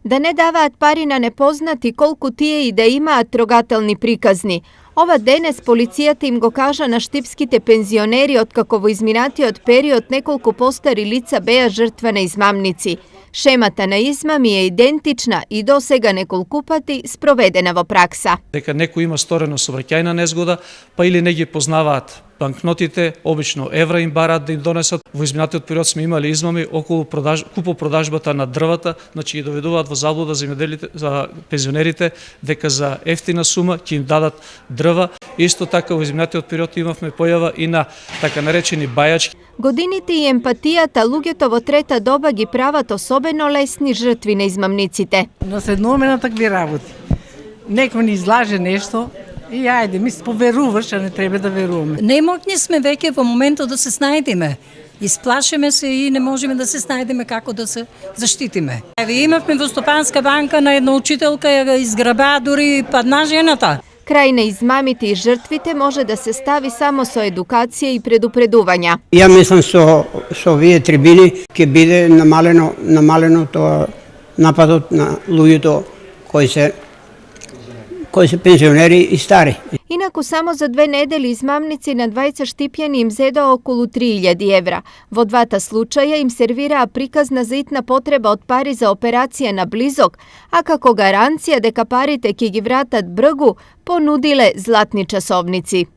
Da ne даваат пари на непознати колку тие и да имаат трогателни приказни. Ова денес полицијата им го кажа на штипските пензионери откако во изминатиот период неколку постари лица беа жртва на измамници. Шемата на измами е идентична и досега неколку пати спроведена во пракса. Дека некој има сторено сообраќајна незгода, па или не ги познаваат банкнотите, обично евра им бараат да им донесат. Во изминатиот период сме имали измами околу купопродажбата на дрвата, значи ги доведуваат во заблуда за пензионерите дека за ефтина сума ќе им дадат дрва. Исто така во изминатиот период имавме појава и на така наречени бајачки. Годините и емпатијата луѓето во трета доба ги прават особено лесни жртви на измамниците. Наседнуваме на такви работи. Некој ни излаже нешто и ајде, ми поверуваш, а не треба да веруваме. Немотни сме веќе во моментот да се снајдеме. Исплашеме се и не можеме да се снајдеме како да се заштитиме. Еве имавме во Стопанска банка на една учителка, ја изграба, дури падна жената. Крај на измамите и жртвите може да се стави само со едукација и предупредувања. Ја мислам со овие трибини ќе биде намалено тоа нападот на луѓето кои се пензионери и стари. Инаку само за 2 недели измамници на 20 штипјани им зедоа околу 3000 евра. Во двата случаја им сервираа приказна за итна потреба од пари за операција на близок, а како гаранција дека парите ќе ги вратат бргу, понудиле златни часовници.